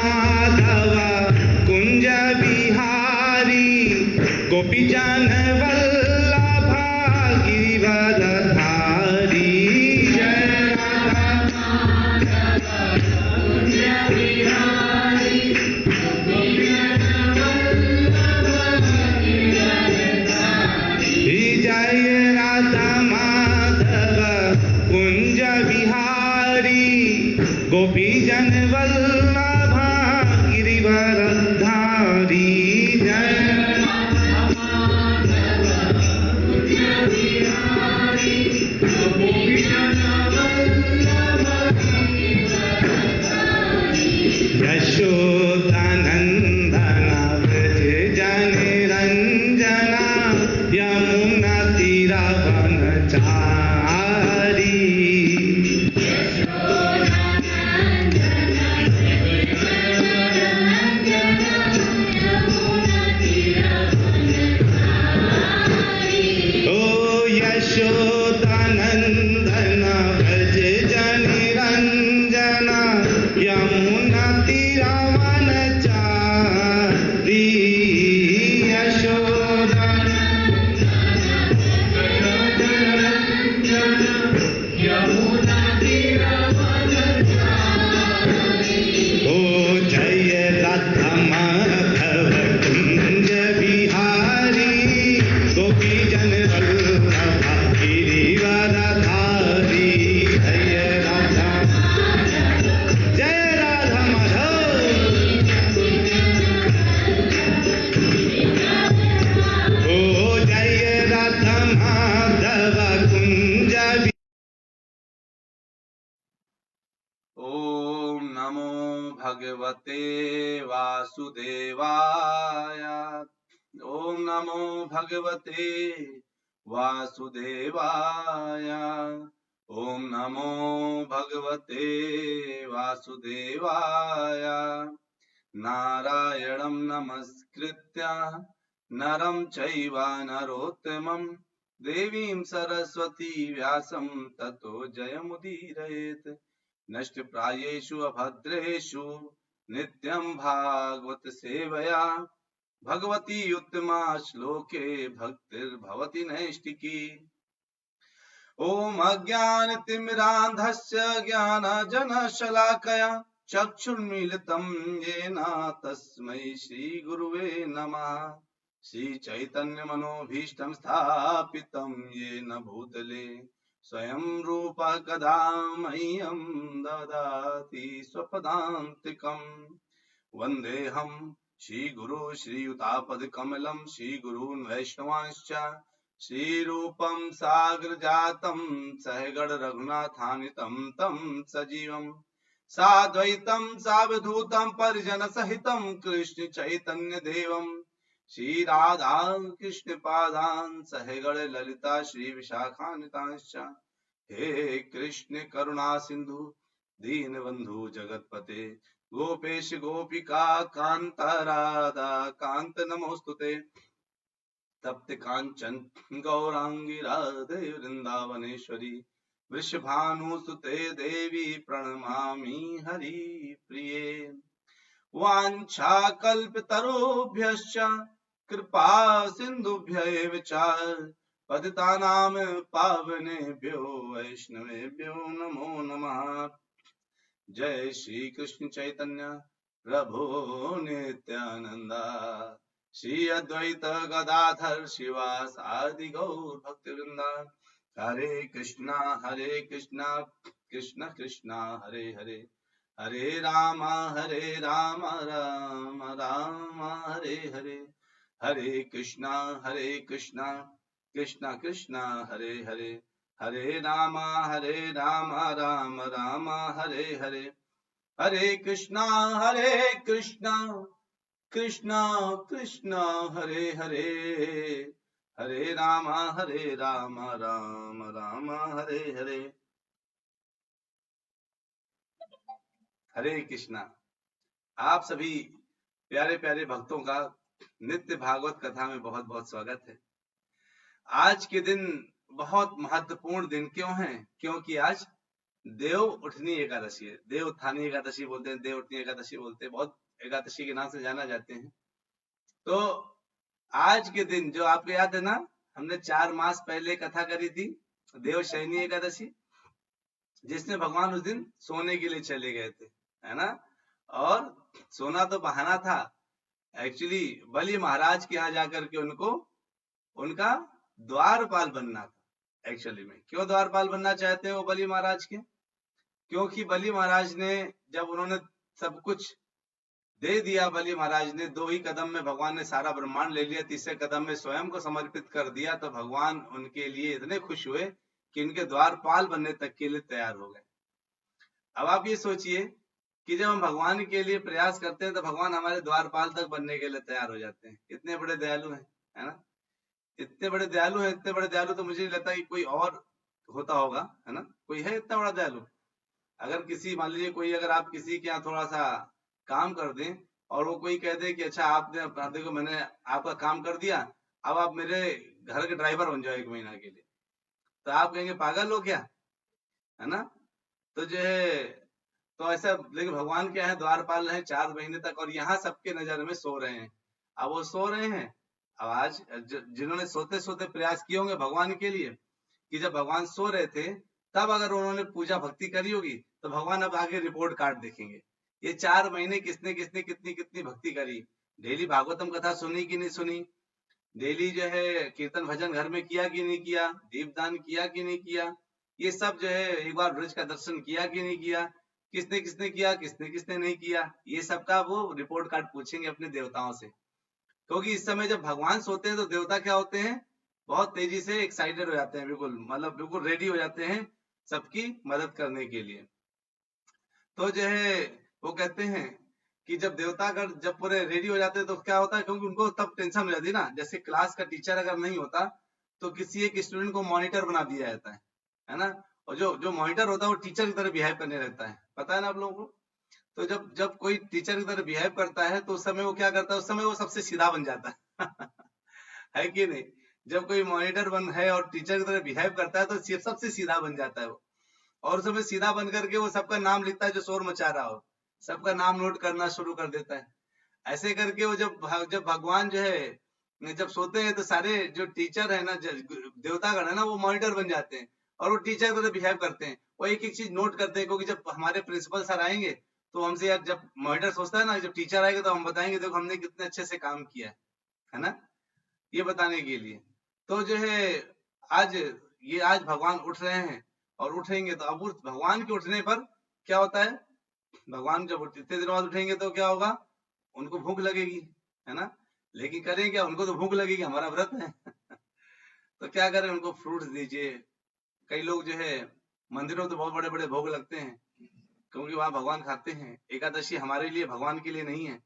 माधव कुंज बिहारी गोपीजन वल्लभा गिरिवरधारी। जय राधा माधव कुंज बिहारी गोपीजन वल्लभा गिरिवरधारी। यशोदानंदन व्रज जन रंजना यमुना तीरावनचारी। ओ यशोदानंदन व्रज जन रंजना यमुना तीरावनचारी। ओम नमो भगवते वासुदेवाय। ओम नमो भगवते वासुदेवाय। ओम नमो भगवते वासुदेवाय। नारायणं नमस्कृत्य नरं चैव नरोत्तमं देवीं सरस्वती व्यासं ततो जयमुदीरयेत्। नष्टप्रायेषु अभद्रेषु नित्यं भागवत सेवया भगवती उत्तमा श्लोके भक्तिर्भवति नैष्टिकी। ॐ अज्ञानतिमिरान्धस्य ज्ञानजनशलाकया चक्षुर्मीलितं येन तस्मै श्रीगुरुवे नमः। श्रीचैतन्यमनोभीष्टं स्थापितं येन भूतले स्वयं रूप कदा मह्यं ददाति स्वपदान्तिकम्। वन्देऽहं श्रीगुरु श्रीयुतापदकमलं श्रीगुरून् वैष्णवांश्च श्रीरूपं साग्रजातं सहगण रघुनाथान्वितं तं सजीवं साद्वैतं सावधूतं परिजनसहितं कृष्ण चैतन्य देवं श्रीराधा कृष्ण पादान् सहगण ललिता श्री विशाखान्वितांश्च। हे कृष्ण करुणा सिंधु दीनबंधु जगतपते गोपेश गोपिका कांत राधा कांत नमोस्तुते। तप्त कांचन गौरांगी राधे वृंदावनेश्वरी वृषभानुसुते देवी प्रणमामि हरि प्रिये। वाञ्छाकल्पतरुभ्यश्च कृपा सिन्धुभ्यैव च पतितानां पावनेभ्यो वैष्णवेभ्यो नमो नमः। जय श्री कृष्ण चैतन्य प्रभु नित्यानंद श्री अद्वैत गदाधर शिवासादि गौर भक्तवृंद। हरे कृष्णा कृष्ण कृष्ण हरे हरे हरे राम राम राम हरे हरे। हरे कृष्णा कृष्ण कृष्ण हरे हरे हरे राम राम राम हरे हरे। हरे कृष्णा कृष्ण कृष्ण हरे हरे हरे राम राम राम हरे हरे। हरे कृष्णा। आप सभी प्यारे प्यारे भक्तों का नित्य भागवत कथा में बहुत बहुत स्वागत है। आज के दिन बहुत महत्वपूर्ण दिन क्यों है? क्योंकि आज देव उठनी एकादशी है। देव उत्थानी एकादशी बोलते हैं, देव उठनी एकादशी बोलते हैं, बहुत एकादशी के नाम से जाना जाते हैं। तो आज के दिन जो आपको याद है ना, हमने 4 मास पहले कथा करी थी देव शयनी एकादशी, जिसमें भगवान उस दिन सोने के लिए चले गए थे, है ना। और सोना तो बहाना था, एक्चुअली बलि महाराज के यहाँ जाकर के उनको उनका द्वारपाल बनना था। एक्चुअली में क्यों द्वारपाल बनना चाहते हैं वो बलि महाराज के? क्योंकि बलि महाराज ने जब उन्होंने सब कुछ दे दिया, बलि महाराज ने 2 ही कदम में भगवान ने सारा ब्रह्मांड ले लिया, तीसरे कदम में स्वयं को समर्पित कर दिया, तो भगवान उनके लिए इतने खुश हुए कि उनके द्वारपाल बनने तक के लिए तैयार हो गए। अब आप ये सोचिए कि जब हम भगवान के लिए प्रयास करते हैं तो भगवान हमारे द्वारपाल तक बनने के लिए तैयार हो जाते हैं। इतने बड़े दयालु हैं, है ना। इतने बड़े दयालु हैं, इतने बड़े दयालु तो मुझे नहीं लगता कि कोई और होता होगा, है ना। कोई है इतना बड़ा दयालु? अगर किसी, मान लीजिए कोई, अगर आप किसी के यहाँ थोड़ा सा काम कर दें और वो कोई कह दे कि अच्छा आपने, देखो मैंने आपका काम कर दिया, अब आप मेरे घर के ड्राइवर बन जाओ 1 महीना के लिए, तो आप कहेंगे पागल हो क्या, है ना। तो जो है, तो ऐसा, लेकिन भगवान क्या है, द्वारपाल है 4 महीने तक, और यहाँ सबके नजर में सो रहे हैं। अब वो सो रहे हैं, अब आज जिन्होंने सोते सोते प्रयास किए होंगे भगवान के लिए, कि जब भगवान सो रहे थे तब अगर उन्होंने पूजा भक्ति करी होगी, तो भगवान अब आगे रिपोर्ट कार्ड देखेंगे, ये 4 महीने किसने किसने कितनी कितनी भक्ति करी, डेली भागवतम कथा सुनी कि नहीं सुनी, डेली जो है कीर्तन भजन घर में किया कि नहीं किया, दीपदान किया कि नहीं किया, ये सब जो है एक बार ब्रज का दर्शन किया कि नहीं किया, किसने किसने किया, किसने किसने नहीं किया, ये सब का वो रिपोर्ट कार्ड पूछेंगे अपने देवताओं से। क्योंकि इस समय जब भगवान सोते हैं तो देवता क्या होते हैं, बहुत तेजी से एक्साइटेड हो जाते हैं, बिल्कुल मतलब बिल्कुल रेडी हो जाते हैं सबकी मदद करने के लिए। तो जो है वो कहते हैं कि जब देवता अगर जब पूरे रेडी हो जाते हैं तो क्या होता है, क्योंकि उनको तब टेंशन हो जाती है ना, जैसे क्लास का टीचर अगर नहीं होता तो किसी एक स्टूडेंट को मॉनिटर बना दिया जाता है ना, और जो जो मॉनिटर होता है वो टीचर की तरह बिहेव करने लगता है, पता है ना आप लोगों को। तो जब जब कोई टीचर की तरह बिहेव करता है तो उस समय वो क्या करता है, उस समय वो सबसे सीधा बन जाता है है कि नहीं। जब कोई मॉनिटर बन है और टीचर की तरह बिहेव करता है तो सबसे सीधा बन जाता है वो, और उस समय सीधा बन करके वो सबका नाम लिखता है जो शोर मचा रहा हो, सबका नाम नोट करना शुरू कर देता है। ऐसे करके वो जब भगवान जो है जब सोते हैं तो सारे जो टीचर है ना, देवतागण है ना, वो मॉनिटर बन जाते हैं और वो टीचर की तरह बिहेव करते हैं, वो एक एक चीज नोट करते हैं, क्योंकि जब हमारे प्रिंसिपल सर आएंगे तो हमसे, यार जब मॉनिटर सोचता है ना, जब टीचर आएगा तो हम बताएंगे देखो हमने कितने अच्छे से काम किया है ना, ये बताने के लिए। तो जो है आज भगवान उठ रहे हैं और उठेंगे, तो अब उस भगवान के उठने पर क्या होता है, भगवान जब इतने दिनों बाद उठेंगे तो क्या होगा, उनको भूख लगेगी, है ना। लेकिन करें क्या, उनको तो भूख लगेगी, हमारा व्रत है तो क्या करें, उनको फ्रूट्स दीजिए। कई लोग जो है मंदिरों तो बहुत बड़े बड़े भोग लगते हैं, क्योंकि वहां भगवान खाते हैं। एकादशी हमारे लिए, भगवान के लिए नहीं है।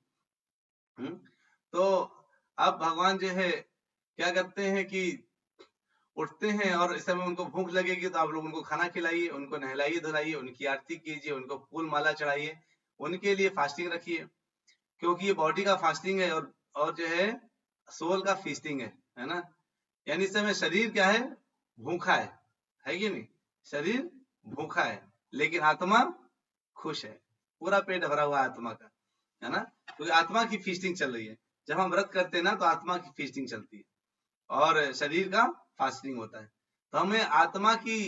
तो अब भगवान जो है क्या करते हैं कि उठते हैं और इस समय उनको भूख लगेगी तो आप लोग उनको खाना खिलाइए, उनको नहलाइए धुलाइए, उनकी आरती कीजिए, उनको फूल माला चढ़ाइए, उनके लिए फास्टिंग रखिए, क्योंकि ये बॉडी का फास्टिंग है और जो है सोल का फीस्टिंग है ना। यानी इस समय शरीर क्या है, भूखा है कि नहीं, शरीर भूखा है लेकिन आत्मा खुश है, पूरा पेट भरा हुआ आत्मा का, है ना। क्योंकि आत्मा की फीस्टिंग चल रही है, जब हम व्रत करते हैं ना तो आत्मा की फीस्टिंग चलती है और शरीर का फास्टिंग होता है। तो हमें आत्मा की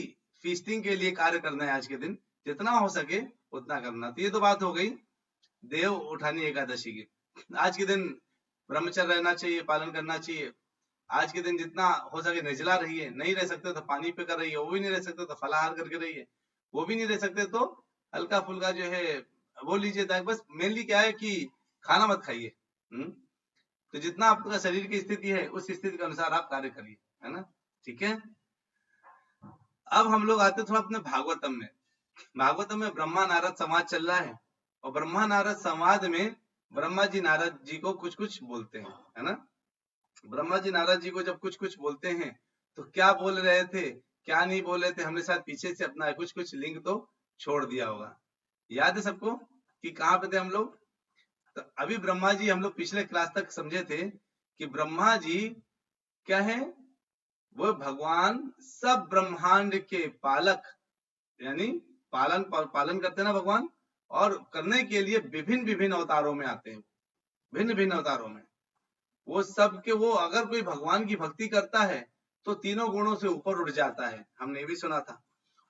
फीस्टिंग के लिए कार्य करना है आज के दिन, जितना हो सके उतना करना। तो ये तो बात हो गई देव उठानी एकादशी की। आज के दिन ब्रह्मचर्य रहना चाहिए, पालन करना चाहिए। आज के दिन जितना हो सके निर्जला रहिए, नहीं रह सकते तो पानी पे कर रहिए, वो भी नहीं रह सकते तो फलाहार करके रहिए, वो भी नहीं रह सकते तो हल्का फुल्का जो है वो लीजिए। बस मेनली क्या है कि खाना मत खाइए। तो जितना आपका शरीर की स्थिति है उस स्थिति के अनुसार आप कार्य करिए, है ना। ठीक है, अब हम लोग आते थोड़ा अपने भागवतम में। भागवतम में ब्रह्मा नारद संवाद चल रहा है और ब्रह्मा नारद संवाद में ब्रह्मा जी नारद जी को कुछ कुछ बोलते हैं, है ना। ब्रह्मा जी नारद जी को जब कुछ कुछ बोलते हैं तो क्या बोल रहे थे क्या नहीं बोल रहे थे, हमने शायद पीछे से अपना कुछ कुछ लिंक तो छोड़ दिया होगा। याद है सबको कि कहाँ पे थे हम लोग? तो अभी ब्रह्मा जी, हम लोग पिछले क्लास तक समझे थे कि ब्रह्मा जी क्या है, वो भगवान सब ब्रह्मांड के पालक, यानी पालन करते हैं ना भगवान, और करने के लिए विभिन्न विभिन्न अवतारों में आते हैं, भिन्न भिन्न अवतारों में। वो सब के वो अगर कोई भगवान की भक्ति करता है तो तीनों गुणों से ऊपर उठ जाता है, हमने ये भी सुना था।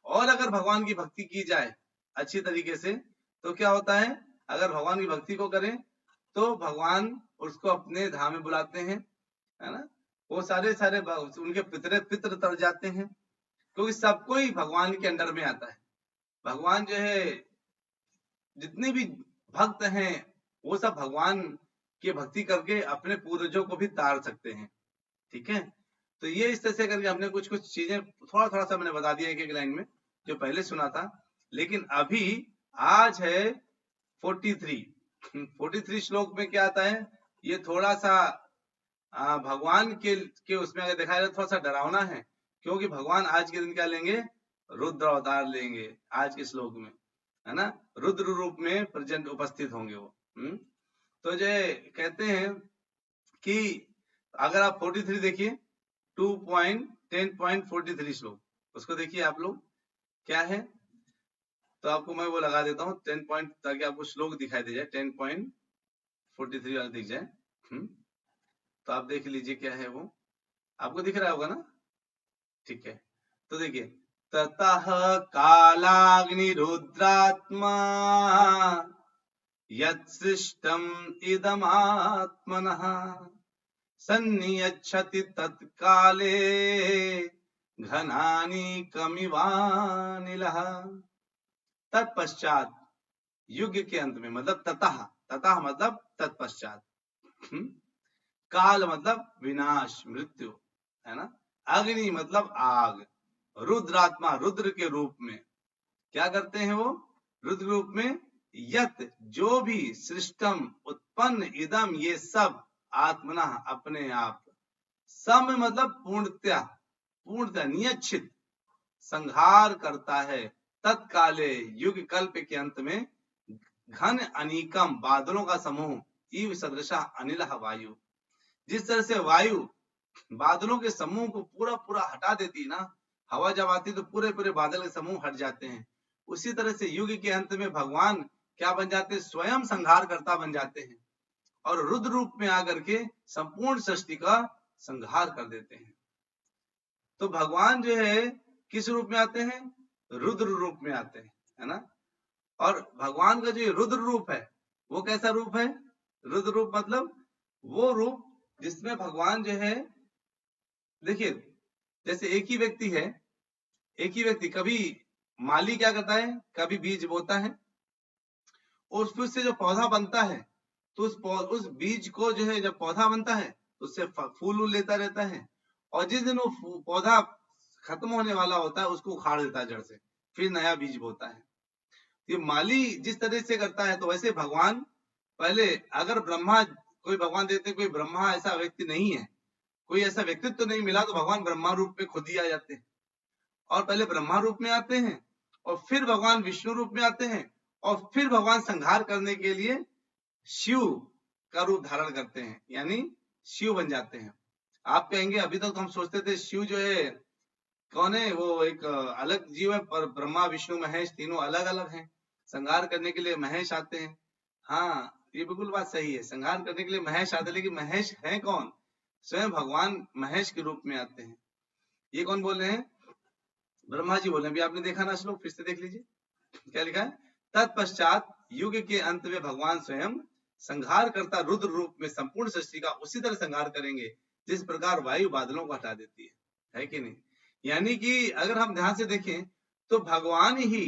और अगर भगवान की भक्ति की जाए अच्छी तरीके से तो क्या होता है, अगर भगवान की भक्ति को करें तो भगवान उसको अपने धाम में बुलाते हैं, है ना। वो सारे उनके पितर तर जाते हैं, क्योंकि सबको ही भगवान के अंडर में आता है। भगवान जो है जितने भी भक्त हैं वो सब भगवान की भक्ति करके अपने पूर्वजों को भी तार सकते हैं, ठीक है। तो ये इस तरह से करके हमने कुछ कुछ चीजें थोड़ा सा मैंने बता दिया एक एक लाइन में, जो पहले सुना था। लेकिन अभी आज है 43 श्लोक में क्या आता है, ये थोड़ा सा भगवान के उसमें अगर देखा जाए थोड़ा सा डरावना है, क्योंकि भगवान आज के दिन क्या लेंगे, रुद्र अवतार लेंगे आज के श्लोक में, है ना। रुद्र रूप में प्रेजेंट उपस्थित होंगे वो। तो जो कहते हैं कि अगर आप 43 देखिए 10.43 श्लोक, उसको देखिए आप लोग क्या है। तो आपको मैं वो लगा देता हूँ 10 पॉइंट, ताकि आपको श्लोक दिखाई दे जाए, 10.43 वाला दिख जाए। तो आप देख लीजिए क्या है वो, आपको दिख रहा होगा ना, ठीक है। तो देखिए, ततः कालाग्नि रुद्रात्मा यत्सृष्टम इदमात्मनः सन्नियच्छति तत्काले घनानि कमिवानिलः। तत्पश्चात, युग के अंत में, मतलब ततः मतलब तत्पश्चात, काल मतलब विनाश मृत्यु, है ना। अग्नि मतलब आग, रुद्रात्मा रुद्र के रूप में क्या करते हैं वो, रुद्र रूप में, यत जो भी, सृष्टम उत्पन्न, इदम ये सब, आत्मना अपने आप, सम मतलब पूर्णतः नियच्छित संहार करता है, तत्काले युग कल्प के अंत में, घन अनीकम बादलों का समूह, इव सदृशा अनिल वायु, जिस तरह से वायु बादलों के समूह को पूरा पूरा हटा देती है ना, हवा जब आती तो पूरे पूरे बादल के समूह हट जाते हैं, उसी तरह से युग के अंत में भगवान क्या बन जाते हैं, स्वयं संहार करता बन जाते हैं, और रुद्र रूप में आकर के संपूर्ण सृष्टि का संहार कर देते हैं। तो भगवान जो है किस रूप में आते हैं, रुद्र रूप में आते हैं, है ना। और भगवान का जो रुद्र रूप है वो कैसा रूप है, रुद्र रूप मतलब वो रूप जिसमें भगवान जो है, देखिए जैसे एक ही व्यक्ति कभी माली क्या करता है, कभी बीज बोता है, और फिर से जो पौधा बनता है तो उस बीज को जो है, जब पौधा बनता है तो उससे फूल लेता रहता है, और जिस दिन वो पौधा खत्म होने वाला होता है उसको उखाड़ देता है जड़ से, फिर नया बीज बोता है। ये माली जिस तरह से करता है, तो वैसे भगवान पहले, अगर ब्रह्मा, कोई भगवान देते, कोई ब्रह्मा ऐसा व्यक्ति नहीं है, कोई ऐसा व्यक्तित्व तो नहीं मिला, तो भगवान ब्रह्मा रूप में खुद ही आ जाते हैं, और पहले ब्रह्मा रूप में आते हैं, और फिर भगवान विष्णु रूप में आते हैं, और फिर भगवान संहार करने के लिए शिव का रूप धारण करते हैं, यानी शिव बन जाते हैं। आप कहेंगे अभी तक तो हम सोचते थे शिव जो है कौन है, वो एक अलग जीव है, पर ब्रह्मा विष्णु महेश तीनों अलग अलग हैं, संहार करने के लिए महेश आते हैं। हाँ, ये बिल्कुल बात सही है, संहार करने के लिए महेश आते हैं, लेकिन महेश है कौन, स्वयं भगवान महेश के रूप में आते हैं। ये कौन बोल रहे हैं, ब्रह्मा जी बोल रहे हैं। अभी आपने देखा ना श्लोक, फिर से देख लीजिए क्या लिखा है, तत्पश्चात युग के अंत में भगवान स्वयं संहार करता रुद्र रूप में संपूर्ण सृष्टि का उसी तरह संहार करेंगे जिस प्रकार वायु बादलों को हटा देती है कि नहीं। यानी कि अगर हम ध्यान से देखें तो भगवान ही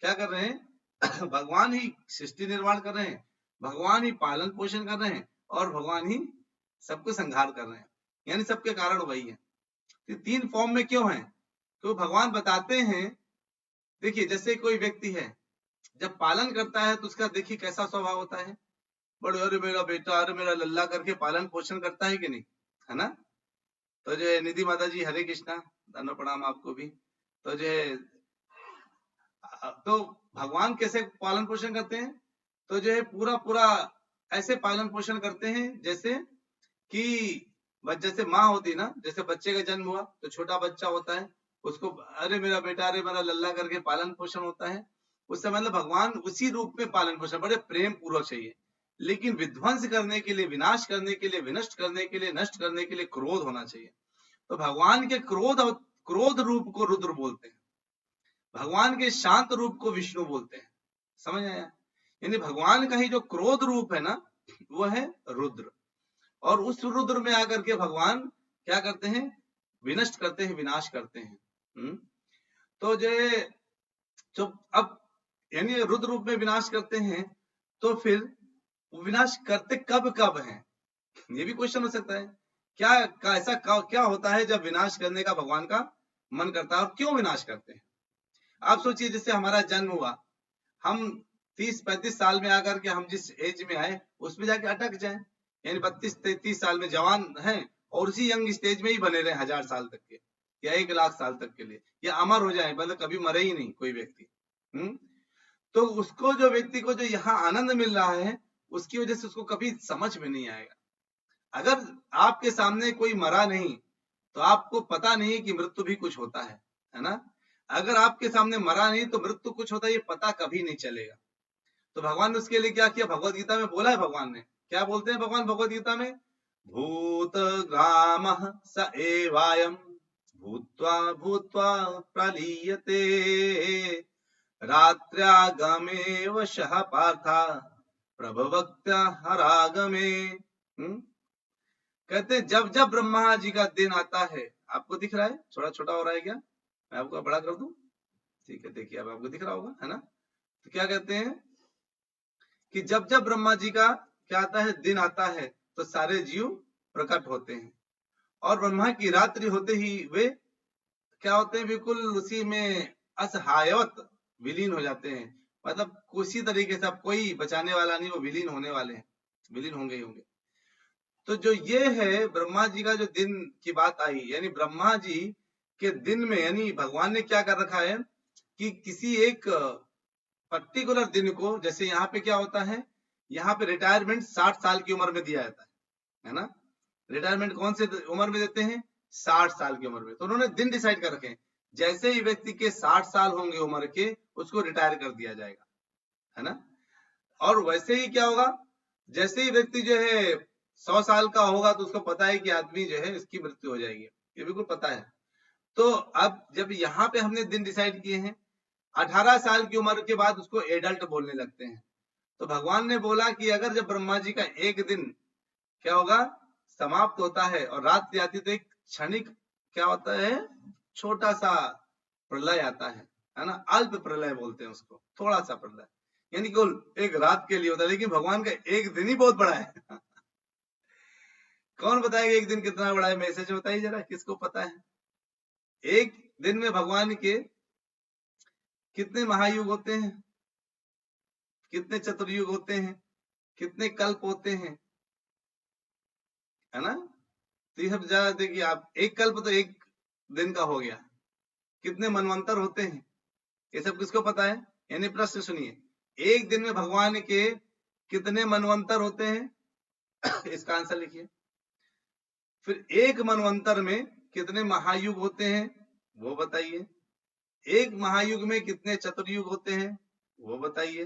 क्या कर रहे हैं, भगवान ही सृष्टि निर्माण कर रहे हैं, भगवान ही पालन पोषण कर रहे हैं, और भगवान ही सबको संहार कर रहे हैं, यानी सबके कारण वही है। तो तीन फॉर्म में क्यों है, तो भगवान बताते हैं। देखिए जैसे कोई व्यक्ति है जब पालन करता है तो उसका देखिए कैसा स्वभाव होता है, बड़े अरे मेरा बेटा, अरे मेरा लल्ला करके पालन पोषण करता है कि नहीं, है ना। तो जो है निधि माता जी हरे कृष्णा, धन्य प्रणाम आपको भी। तो जो है तो भगवान कैसे पालन पोषण करते हैं, तो जो है पूरा पूरा ऐसे पालन पोषण करते हैं जैसे कि जैसे माँ होती ना, जैसे बच्चे का जन्म हुआ तो छोटा बच्चा होता है, उसको अरे मेरा बेटा, अरे मेरा लल्ला करके पालन पोषण होता है, उस समय मतलब भगवान उसी रूप में पालन पोषण बड़े प्रेम पूर्वक चाहिए। लेकिन विध्वंस करने के लिए, विनाश करने के लिए, विनष्ट करने के लिए, नष्ट करने के लिए क्रोध होना चाहिए। तो भगवान के क्रोध रूप को रुद्र बोलते हैं, भगवान के शांत रूप को विष्णु बोलते हैं। समझ आया? यानी भगवान का ही जो क्रोध रूप है ना, वो है रुद्र। और उस रुद्र में आकर के भगवान क्या करते हैं? विनष्ट करते हैं, विनाश करते हैं। तो जो अब यानी रुद्र रूप में विनाश करते हैं, तो फिर विनाश करते कब कब हैं? ये भी क्वेश्चन हो सकता है। क्या होता है जब विनाश करने का भगवान का मन करता है, और क्यों विनाश करते हैं? आप सोचिए, जैसे हमारा जन्म हुआ, हम 30-35 साल में आकर के हम जिस एज में आए उसमें जाके अटक जाए, यानी 32-33 साल में जवान हैं और उसी यंग स्टेज में ही बने रहे 1000 साल तक के या 1 लाख साल तक के लिए, या अमर हो जाए, मतलब कभी मरे ही नहीं कोई व्यक्ति। तो उसको, जो व्यक्ति को जो यहाँ आनंद मिल रहा है, उसकी वजह से उसको कभी समझ में नहीं आएगा। अगर आपके सामने कोई मरा नहीं तो आपको पता नहीं कि मृत्यु भी कुछ होता है ना? अगर आपके सामने मरा नहीं तो मृत्यु कुछ होता है, ये पता कभी नहीं चलेगा। तो भगवान ने उसके लिए क्या किया? भगवत गीता में बोला है, भगवान ने क्या बोलते हैं भगवान भगवत गीता में? भूत ग्राम स एवायम भूत्वा भूत्वा प्रलीयते रात्र्यागमे वशः पार्था प्रभवक्त्या हरागमे। कहते हैं जब जब ब्रह्मा जी का दिन आता है, आपको दिख रहा है? थोड़ा छोटा हो रहा है क्या? मैं आपको बड़ा कर दूं? ठीक है, देखिए अब आपको दिख रहा होगा, है ना? तो क्या कहते हैं कि जब जब ब्रह्मा जी का क्या आता है? दिन आता है, तो सारे जीव प्रकट होते हैं, और ब्रह्मा की रात्रि होते ही वे क्या होते हैं? बिल्कुल उसी में असहायवत विलीन हो जाते हैं। मतलब उसी तरीके से अब कोई बचाने वाला नहीं, वो विलीन होने वाले हैं, विलीन होंगे ही होंगे। तो जो ये है ब्रह्मा जी का जो दिन की बात आई, यानी ब्रह्मा जी के दिन में, यानी भगवान ने क्या कर रखा है कि किसी एक पर्टिकुलर दिन को, जैसे यहाँ पे क्या होता है, यहाँ पे रिटायरमेंट 60 साल की उम्र में दिया जाता है ना? रिटायरमेंट कौन से उम्र में देते हैं? 60 साल की उम्र में। तो उन्होंने दिन डिसाइड कर रखे हैं, जैसे ही व्यक्ति के 60 साल होंगे उम्र के, उसको रिटायर कर दिया जाएगा, है ना? और वैसे ही क्या होगा, जैसे ही व्यक्ति जो है 100 साल का होगा, तो उसको पता है कि आदमी जो है इसकी मृत्यु हो जाएगी, ये बिल्कुल पता है। तो अब जब यहाँ पे हमने दिन डिसाइड किए हैं, 18 साल की उम्र के बाद उसको एडल्ट बोलने लगते हैं। तो भगवान ने बोला कि अगर जब ब्रह्मा जी का एक दिन क्या होगा, समाप्त होता है और रात आती, तो एक क्षणिक क्या होता है, छोटा सा प्रलय आता है ना? अल्प प्रलय बोलते हैं उसको, थोड़ा सा प्रलय, यानी केवल एक रात के लिए होता है। लेकिन भगवान का एक दिन ही बहुत बड़ा है। कौन बताएगा एक दिन कितना बड़ा है? मैसेज बताइए जरा, किसको पता है? एक दिन में भगवान के कितने महायुग होते हैं, कितने चतुर्युग होते हैं, कितने कल्प होते हैं, है ना? तो ये सब ज्यादा देखिए आप, एक कल्प तो एक दिन का हो गया, कितने मनवंतर होते हैं, ये सब किसको पता है? यानी प्रश्न सुनिए, एक दिन में भगवान के कितने मनवंतर होते हैं? इसका आंसर लिखिए। फिर एक मनवंतर में कितने महायुग होते हैं, वो बताइए। एक महायुग में कितने चतुर्युग होते हैं, वो बताइए,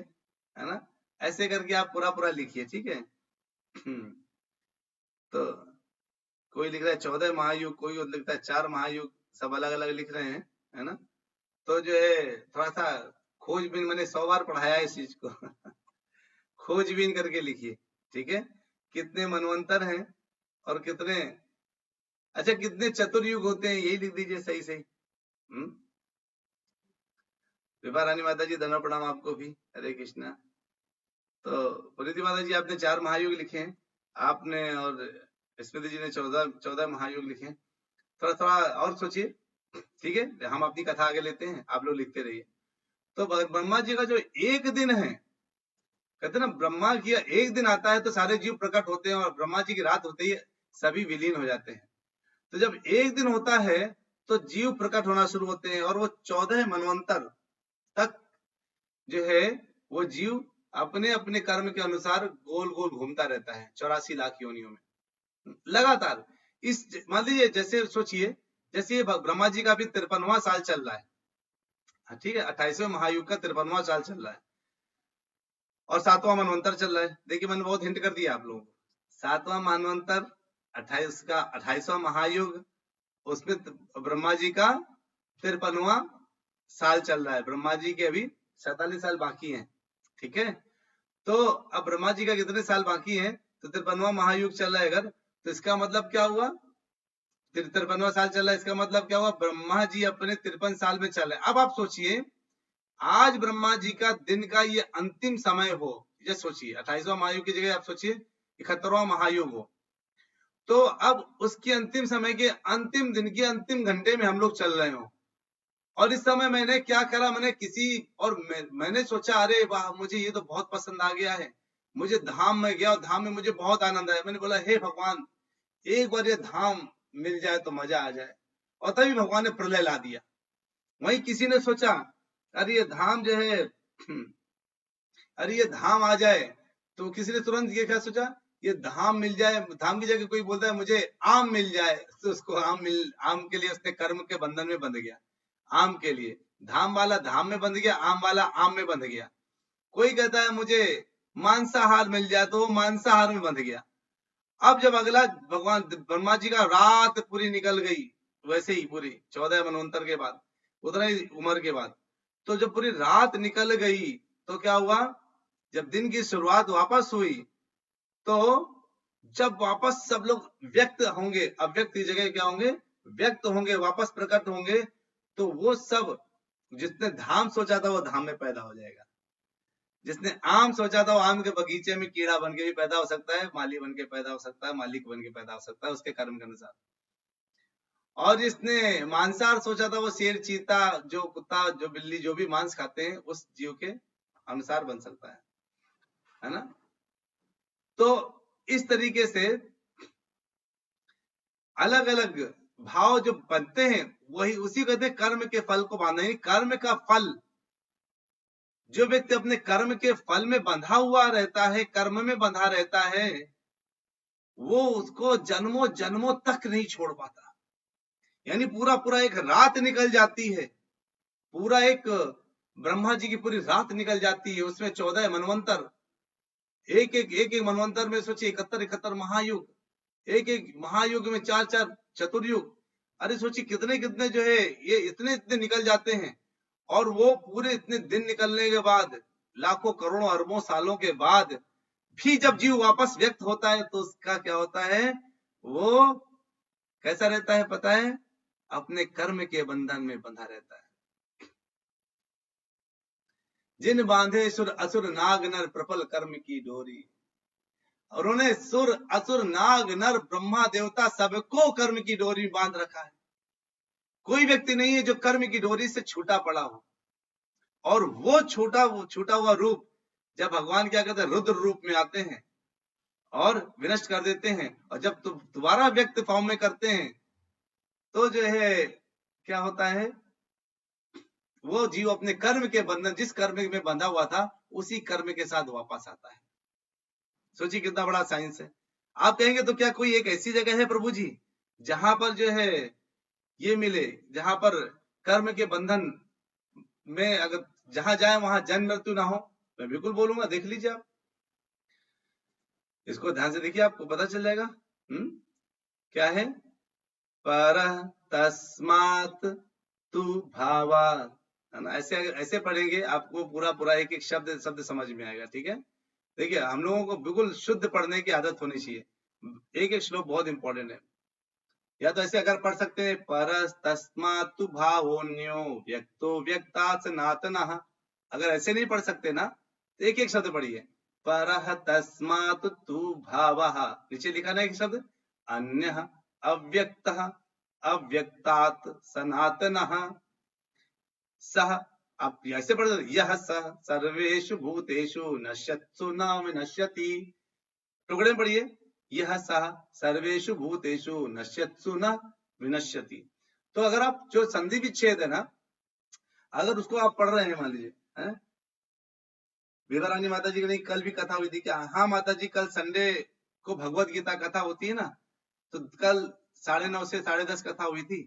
है ना? ऐसे करके आप पूरा पूरा लिखिए, ठीक है? तो कोई लिख रहा है 14 महायुग, कोई और लिखता है 4 महायुग, सब अलग अलग लिख रहे हैं, है ना? तो जो है थोड़ा सा खोजबीन, मैंने 100 बार पढ़ाया है इस चीज को। खोजबीन करके लिखिए, ठीक है? कितने मनवंतर हैं और कितने, अच्छा कितने चतुर्युग होते हैं, यही लिख दीजिए सही सही। विभा रानी माता जी धन्यवाद, प्रणाम आपको भी, हरे कृष्णा। तो पुनीति माता जी आपने 4 महायुग लिखे हैं, आपने और स्मृति जी ने 14 महायुग लिखे हैं। थोड़ा थोड़ा और सोचिए, ठीक है? हम अपनी कथा आगे लेते हैं, आप लोग लिखते रहिए। तो ब्रह्मा जी का जो एक दिन है, कहते ना ब्रह्मा जी का एक दिन आता है तो सारे जीव प्रकट होते हैं, और ब्रह्मा जी की रात होते ही सभी विलीन हो जाते हैं। तो जब एक दिन होता है तो जीव प्रकट होना शुरू होते हैं, और वो 14 मनवंतर तक जो है वो जीव अपने अपने कर्म के अनुसार गोल गोल घूमता रहता है 84 लाख योनियों में लगातार। इस मान लीजिए, जैसे सोचिए जैसे ये ब्रह्मा जी का अभी 53वां साल चल रहा है, ठीक है, 28वें महायुग का 53वां साल चल रहा है और 7वां मनवंतर चल रहा है। देखिए मैंने बहुत हिंट कर दिया आप लोगों को। 7वां मनवंतर, 28वां महायुग, उसमें ब्रह्मा जी का 53वां साल चल रहा है। ब्रह्मा जी के अभी 47 साल बाकी हैं, ठीक है। तो अब ब्रह्मा जी का कितने साल बाकी हैं, तो 53वां महायुग चल रहा है अगर, तो इसका मतलब क्या हुआ, 53वां साल चल रहा है, इसका मतलब क्या हुआ, ब्रह्मा जी अपने 53 साल में चल रहे हैं। अब आप सोचिए आज ब्रह्मा जी का दिन का ये अंतिम समय हो, ये सोचिए 28वां महायुग की जगह आप सोचिए 71वां महायुग हो, तो अब उसके अंतिम समय के अंतिम दिन के अंतिम घंटे में हम लोग चल रहे हो। और इस समय मैंने क्या करा, मैंने मैंने सोचा अरे वाह मुझे ये तो बहुत पसंद आ गया है, मुझे धाम में गया और धाम में मुझे बहुत आनंद आया। मैंने बोला हे भगवान एक बार ये धाम मिल जाए तो मजा आ जाए, और तभी भगवान ने प्रलय ला दिया। वहीं किसी ने सोचा अरे ये धाम जो है अरे ये धाम आ जाए, तो किसी ने तुरंत ये क्या सोचा, ये धाम मिल जाए, धाम की जगह कोई बोलता है मुझे आम मिल जाए, तो उसको आम के लिए उसने कर्म के बंधन में बंध गया। आम के लिए धाम वाला धाम में बंध गया, आम वाला आम में बंध गया। कोई कहता है मुझे मांसाहार मिल जाए, तो वो मांसाहार में बंध गया। अब जब अगला भगवान ब्रह्मा जी का रात पूरी निकल गई, वैसे ही पूरी 14 मनवंतर के बाद, उतना ही उम्र के बाद, तो जब पूरी रात निकल गई तो क्या हुआ, जब दिन की शुरुआत वापस हुई, तो जब वापस सब लोग व्यक्त होंगे, अव्यक्त की जगह क्या होंगे, व्यक्त होंगे, वापस प्रकट होंगे, तो वो सब जिसने धाम सोचा था वो धाम में पैदा हो जाएगा। जिसने आम सोचा था वो आम के बगीचे में कीड़ा बन के भी पैदा हो सकता है, माली बन के पैदा हो सकता है, मालिक बन के पैदा हो सकता है उसके कर्म के अनुसार। और जिसने मांसाहार सोचा था वो शेर, चीता, जो कुत्ता, जो बिल्ली, जो भी मांस खाते हैं उस जीव के अनुसार बन सकता है ना। तो इस तरीके से अलग अलग भाव जो बनते हैं वही उसी कहते हैं कर्म के फल को बांधना। कर्म का फल, जो व्यक्ति अपने कर्म के फल में बंधा हुआ रहता है, कर्म में बंधा रहता है, वो उसको जन्मों जन्मों तक नहीं छोड़ पाता। यानी पूरा पूरा एक रात निकल जाती है, पूरा एक ब्रह्मा जी की पूरी रात निकल जाती है, उसमें 14 मनवंतर, एक मनवंतर में सोचिए 71 महायुग, एक महायुग में 4 चतुर्युग, अरे सोचिए कितने कितने जो है ये इतने इतने निकल जाते हैं। और वो पूरे इतने दिन निकलने के बाद, लाखों करोड़ों अरबों सालों के बाद भी जब जीव वापस व्यक्त होता है तो उसका क्या होता है, वो कैसा रहता है पता है, अपने कर्म के बंधन में बंधा रहता है। जिन बांधे सुर असुर नाग नर प्रबल कर्म की डोरी, और उन्हें सुर असुर नाग नर ब्रह्मा देवता सबको कर्म की डोरी बांध रखा है। कोई व्यक्ति नहीं है जो कर्म की डोरी से छूटा पड़ा हो। और वो छूटा हुआ रूप जब भगवान क्या कहते हैं, रुद्र रूप में आते हैं और विनष्ट कर देते हैं, और जब दोबारा व्यक्त फॉर्म में करते हैं तो जो है क्या होता है, वो जीव अपने कर्म के बंधन, जिस कर्म में बंधा हुआ था उसी कर्म के साथ वापस आता है। सोचिए कितना बड़ा साइंस है। आप कहेंगे तो क्या कोई एक ऐसी जगह है प्रभु जी जहां पर जो है ये मिले, जहां पर कर्म के बंधन में अगर जहां जाए वहां जन्म मृत्यु ना हो? मैं बिल्कुल बोलूंगा, देख लीजिए आप, इसको ध्यान से देखिए आपको पता चल जाएगा। क्या है, पर तस्मात तु भावा, है ना। ऐसे ऐसे पढ़ेंगे आपको पूरा पूरा एक एक शब्द शब्द समझ में आएगा, ठीक है। देखिए हम लोगों को बिल्कुल शुद्ध पढ़ने की आदत होनी चाहिए, एक एक श्लोक बहुत इंपॉर्टेंट है। या तो ऐसे अगर पढ़ सकते हैं, पर तस्मात् भावोन्यो व्यक्तो व्यक्ता सनातनः, अगर ऐसे नहीं पढ़ सकते ना तो एक एक शब्द पढ़िए, पर तस्मात् तु भावः, नीचे लिखा ना एक शब्द, अन्यः अव्यक्तः अव्यक्तात् सनातनः सह, आप ऐसे पढ़ सकते, यह सह सर्वेषु भूतेषु नश्यत्सु न विनश्यति, टुकड़े में पढ़िए, यह सह सर्वेषु भूतेषु नश्यत्सु न विनश्यति। तो अगर आप जो संधि विच्छेद है ना, अगर उसको आप पढ़ रहे हैं, मान लीजिए विभा रानी माता जी की नहीं कल भी कथा हुई थी क्या? हाँ माता जी, कल संडे को भगवत गीता कथा होती है ना, तो कल 9:30 से 10:30 कथा हुई थी।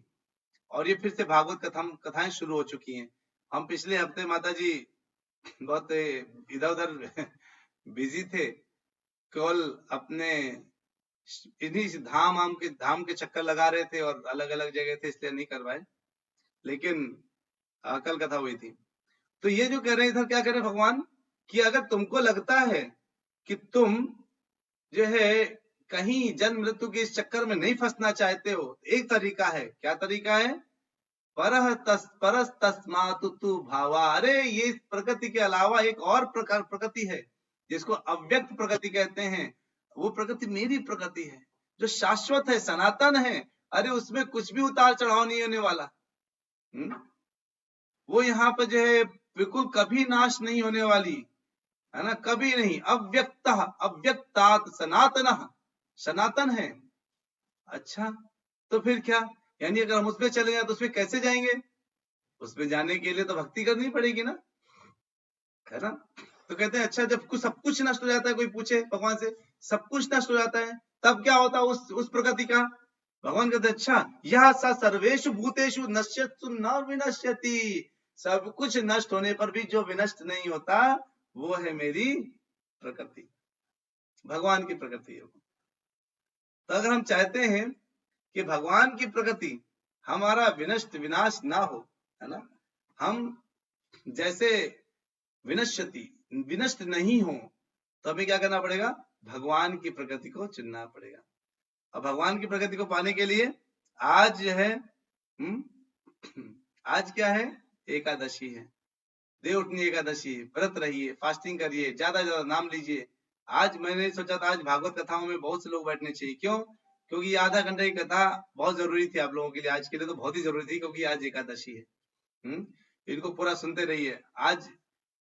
और ये फिर से भागवत कथाएं शुरू हो चुकी हैं। हम पिछले हफ्ते माता जी बहुत इधर उधर बिजी थे, केवल अपने इन्हीं धाम के चक्कर लगा रहे थे और अलग अलग जगह थे, इसलिए नहीं कर पाए। लेकिन कल कथा हुई थी। तो ये जो कह रहे हैं इधर, क्या कह रहे हैं भगवान कि अगर तुमको लगता है कि तुम जो है कहीं जन्म मृत्यु के इस चक्कर में नहीं फंसना चाहते हो, एक तरीका है। क्या तरीका है? परस तस्मातु तु भावा। अरे ये प्रकृति के अलावा एक और प्रकार प्रकृति है जिसको अव्यक्त प्रकृति कहते हैं। वो प्रकृति मेरी प्रकृति है जो शाश्वत है, सनातन है। अरे उसमें कुछ भी उतार चढ़ाव नहीं होने वाला। वो यहाँ पर जो है बिल्कुल कभी नाश नहीं होने वाली है ना, कभी नहीं। अव्यक्त अव्यक्तात् सनातन, सनातन है। अच्छा, तो फिर क्या? यानी अगर हम उसमें चले जाए तो उसमें कैसे जाएंगे? उसमें जाने के लिए तो भक्ति करनी पड़ेगी ना, है ना। तो कहते हैं अच्छा, जब कुछ सब कुछ नष्ट हो जाता है, कोई पूछे भगवान से सब कुछ नष्ट हो जाता है, तब क्या होता है उस प्रकृति का? भगवान कहते हैं अच्छा, यह सा सर्वेषु भूतेषु नश्यतु न विनश्यति। सब कुछ नष्ट होने पर भी जो विनष्ट नहीं होता वो है मेरी प्रकृति, भगवान की प्रकृति है। तो अगर हम चाहते हैं कि भगवान की प्रकृति हमारा विनाश ना हो, है ना, हम जैसे विनश्यति विनष्ट नहीं हो, तो हमें क्या करना पड़ेगा? भगवान की प्रकृति को चुनना पड़ेगा। और भगवान की प्रकृति को पाने के लिए आज जो है आज क्या है? एकादशी है, देवउठनी एकादशी। व्रत रहिए, फास्टिंग करिए, ज्यादा ज्यादा नाम लीजिए। आज मैंने सोचा था आज भागवत कथाओं में बहुत से लोग बैठने चाहिए। क्यों? क्योंकि आधा घंटे की कथा बहुत जरूरी थी आप लोगों के लिए, आज के लिए तो बहुत ही जरूरी थी, क्योंकि आज एकादशी है। इनको पूरा सुनते रहिए। आज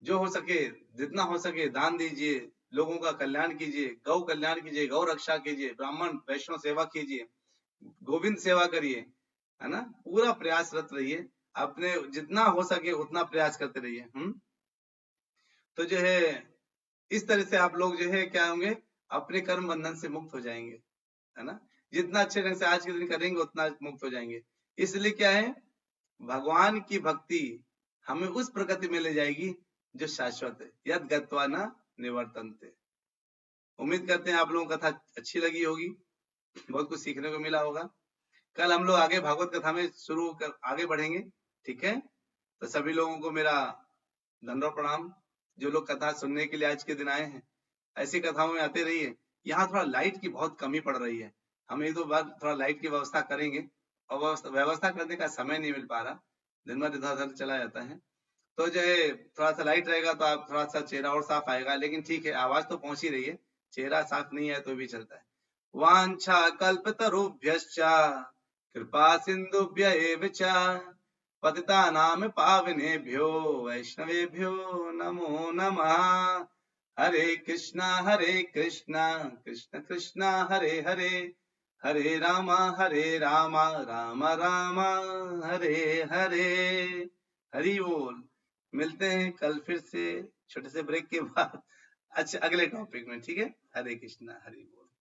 जो हो सके, जितना हो सके दान दीजिए, लोगों का कल्याण कीजिए, गौ कल्याण कीजिए, गौ रक्षा कीजिए, ब्राह्मण वैष्णव सेवा कीजिए, गोविंद सेवा करिए, है ना। पूरा प्रयासरत रहिए, अपने जितना हो सके उतना प्रयास करते रहिए। तो जो है इस तरह से आप लोग जो है क्या होंगे? अपने कर्म बंधन से मुक्त हो जाएंगे, है ना। जितना अच्छे ढंग से आज के दिन करेंगे उतना मुक्त हो जाएंगे। इसलिए क्या है? भगवान की भक्ति हमें उस प्रकृति में ले जाएगी जो शाश्वत है। यद गत्वा न निवर्तन्ते। उम्मीद करते हैं आप लोगों को कथा अच्छी लगी होगी, बहुत कुछ सीखने को मिला होगा। कल हम लोग आगे भागवत कथा में शुरू कर आगे बढ़ेंगे, ठीक है। तो सभी लोगों को मेरा दंडवत प्रणाम, जो लोग कथा सुनने के लिए आज के दिन आए हैं। ऐसी कथाओं में आते रहिए। यहाँ थोड़ा लाइट की बहुत कमी पड़ रही है, हम एक दो बार थोड़ा लाइट की व्यवस्था करेंगे, और व्यवस्था करने का समय नहीं मिल पा रहा, दिन भर इधर उधर चला जाता है। तो जो है थोड़ा सा लाइट रहेगा तो आप थोड़ा सा चेहरा और साफ आएगा, लेकिन ठीक है, आवाज तो पहुंच ही रही है, चेहरा साफ नहीं है तो भी चलता है। वांछा कल्पतरुभ्यश्च कृपा सिंधुभ्य एव च पतितानां पावनेभ्यो वैष्णवेभ्यो नमो नमः। हरे कृष्णा कृष्ण कृष्ण हरे हरे, हरे राम राम राम हरे हरे। हरि बोल। मिलते हैं कल फिर से छोटे से ब्रेक के बाद अच्छा अगले टॉपिक में, ठीक है। हरे कृष्णा हरि बोल।